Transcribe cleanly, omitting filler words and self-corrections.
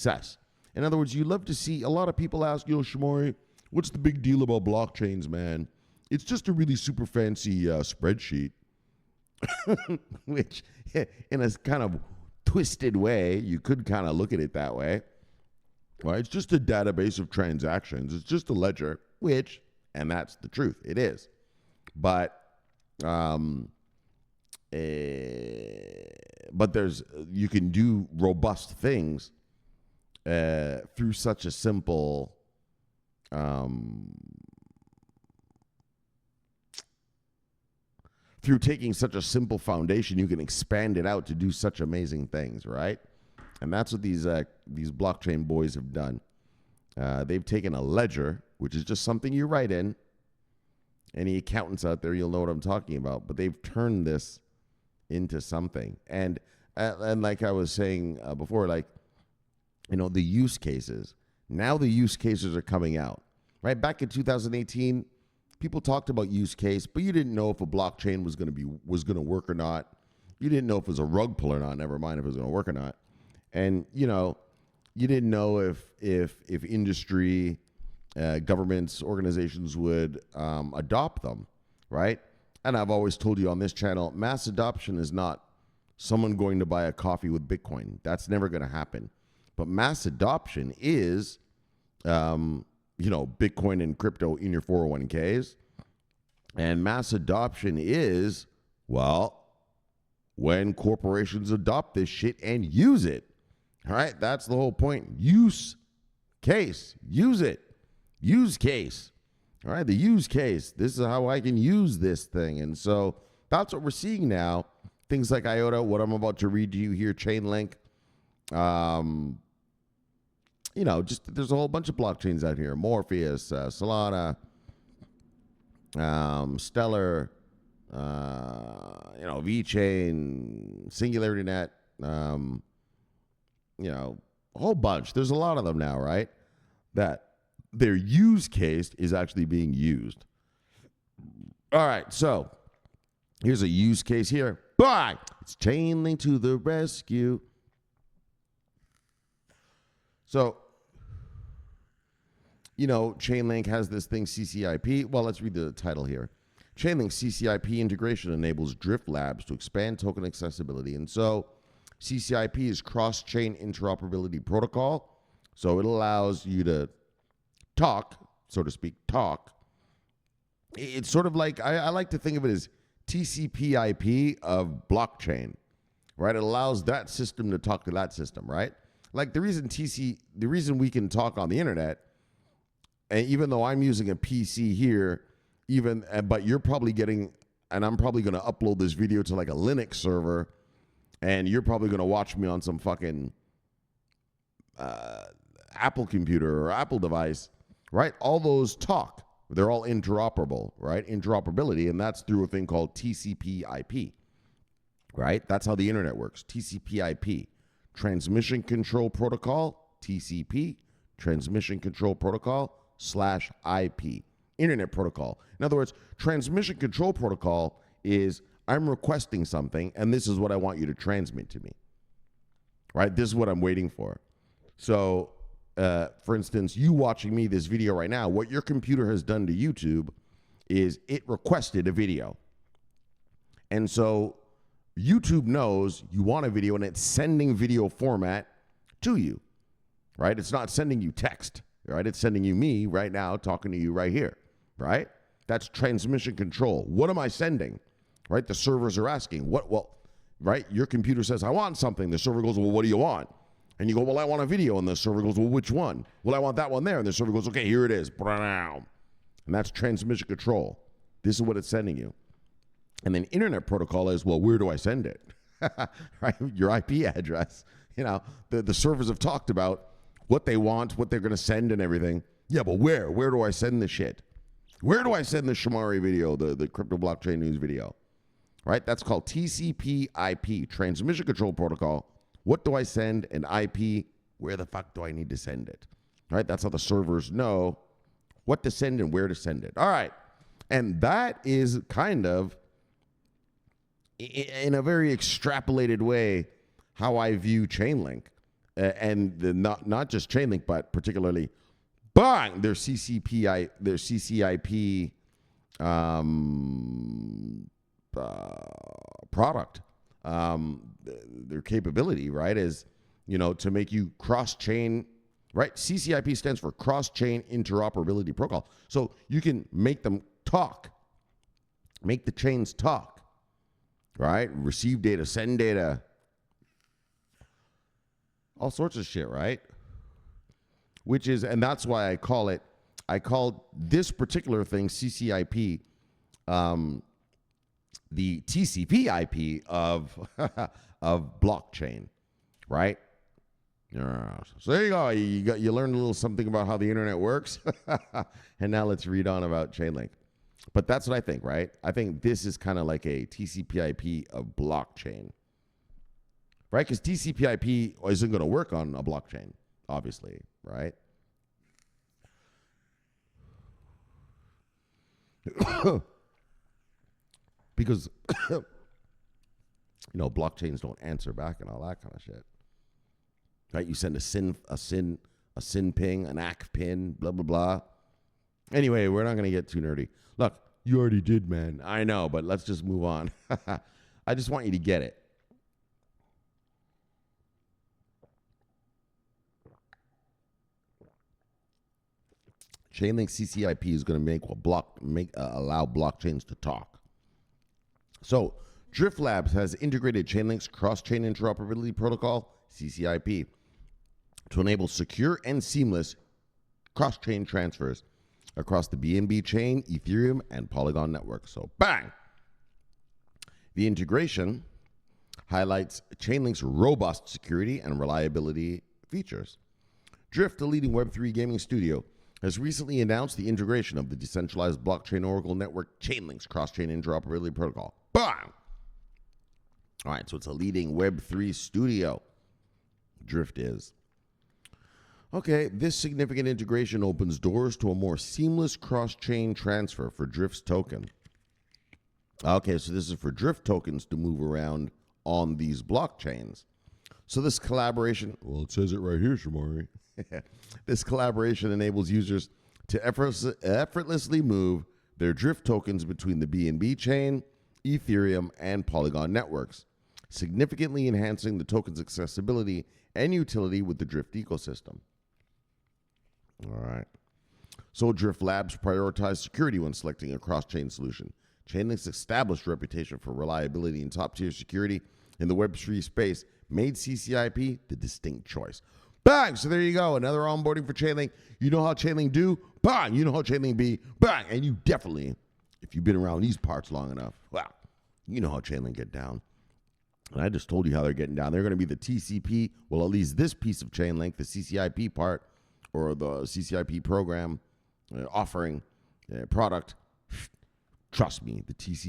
success. In other words, you love to see a lot of people ask, Shomari, what's the big deal about blockchains, man? It's just a really super fancy spreadsheet, which in a kind of twisted way, you could kind of look at it that way. Right? It's just a database of transactions. It's just a ledger, and that's the truth. It is. But you can do robust things through such a simple through taking such a simple foundation, you can expand it out to do such amazing things, right? And that's what these blockchain boys have done. They've taken a ledger, which is just something you write in. Any accountants out there, you'll know what I'm talking about. But they've turned this into something. And like I was saying before, the use cases. Now the use cases are coming out. Right? Back in 2018, people talked about use case, but you didn't know if a blockchain was going to work or not. You didn't know if it was a rug pull or not. Never mind if it was going to work or not. And you didn't know if industry, governments, organizations would adopt them, right? And I've always told you on this channel, mass adoption is not someone going to buy a coffee with Bitcoin. That's never going to happen. But mass adoption is, Bitcoin and crypto in your 401ks. And mass adoption is, when corporations adopt this shit and use it. All right, that's the whole point. Use case. Use it. Use case. All right, the use case. This is how I can use this thing. And so that's what we're seeing now. Things like IOTA, what I'm about to read to you here, Chainlink. There's a whole bunch of blockchains out here. Morpheus, Solana, Stellar, VeChain, SingularityNet, a whole bunch. There's a lot of them now, right? That their use case is actually being used. All right, so here's a use case here. Bye! It's Chainlink to the rescue. So, Chainlink has this thing, CCIP. Well, let's read the title here. Chainlink CCIP integration enables Drift Labs to expand token accessibility. And so CCIP is cross-chain interoperability protocol. So it allows you to talk. It's sort of like, I like to think of it as TCP/IP of blockchain, right? It allows that system to talk to that system, right? Like the reason we can talk on the internet, and even though I'm using a PC here, but you're probably getting, and I'm probably going to upload this video to like a Linux server, and you're probably going to watch me on some fucking Apple computer or Apple device, right? All those talk. They're all interoperable, right? Interoperability, and that's through a thing called TCP/IP, right? That's how the internet works. TCP/IP. Transmission Control Protocol, TCP, Transmission Control Protocol /IP, Internet Protocol. In other words, Transmission Control Protocol is I'm requesting something, and this is what I want you to transmit to me, right? This is what I'm waiting for. So, for instance, you watching me this video right now, what your computer has done to YouTube is it requested a video. And so YouTube knows you want a video and it's sending video format to you, right? It's not sending you text, right? It's sending you me right now talking to you right here, right? That's transmission control. What am I sending, right? The servers are asking, right? Your computer says, I want something. The server goes, well, what do you want? And you go, well, I want a video. And the server goes, well, which one? Well, I want that one there. And the server goes, okay, here it is. And that's transmission control. This is what it's sending you. And then internet protocol is, well, where do I send it? Right? Your IP address. The servers have talked about what they want, what they're going to send and everything. Yeah, but where? Where do I send the shit? Where do I send the Shomari video, the crypto blockchain news video? Right? That's called TCP/IP, Transmission Control Protocol. What do I send? And IP, where the fuck do I need to send it? Right? That's how the servers know what to send and where to send it. All right. And that is kind of, in a very extrapolated way, how I view Chainlink. not just Chainlink, but particularly, bang, their CCIP product, their capability, right, is, to make you cross-chain, right? CCIP stands for cross-chain interoperability protocol. So you can make them talk, make the chains talk, right? Receive data, send data, all sorts of shit, right? And that's why I called this particular thing CCIP, the TCP IP of blockchain, right? So there you go. You learned a little something about how the internet works, and now let's read on about Chainlink. But that's what I think, right? I think this is kind of like a TCP IP of blockchain, right? Because TCP IP isn't going to work on a blockchain, obviously, right? Because blockchains don't answer back and all that kind of shit. Right? You send a SYN ping, an ACK pin, blah blah blah. Anyway, we're not going to get too nerdy. Look, you already did, man. I know, but let's just move on. I just want you to get it. Chainlink CCIP is going to allow blockchains to talk. So, Drift Labs has integrated Chainlink's cross-chain interoperability protocol, CCIP, to enable secure and seamless cross-chain transfers across the BNB chain, Ethereum, and Polygon networks. So, bang! The integration highlights Chainlink's robust security and reliability features. Drift, a leading Web3 gaming studio, has recently announced the integration of the decentralized blockchain Oracle network Chainlink's cross-chain interoperability protocol. Bang! All right, so it's a leading Web3 studio. Drift is. Okay, this significant integration opens doors to a more seamless cross-chain transfer for Drift's token. Okay, so this is for Drift tokens to move around on these blockchains. So this collaboration, well, it says it right here, Shomari. This collaboration enables users to effortlessly move their Drift tokens between the BNB chain, Ethereum, and Polygon networks, significantly enhancing the token's accessibility and utility with the Drift ecosystem. All right. So Drift Labs prioritized security when selecting a cross-chain solution. Chainlink's established reputation for reliability and top-tier security in the Web3 space made CCIP the distinct choice. Bang! So there you go. Another onboarding for Chainlink. You know how Chainlink do? Bang! You know how Chainlink be? Bang! And you definitely, if you've been around these parts long enough, well, you know how Chainlink get down. And I just told you how they're getting down. They're going to be the TCP, well, at least this piece of Chainlink, the CCIP part, or the CCIP program offering product. Trust me, the TCP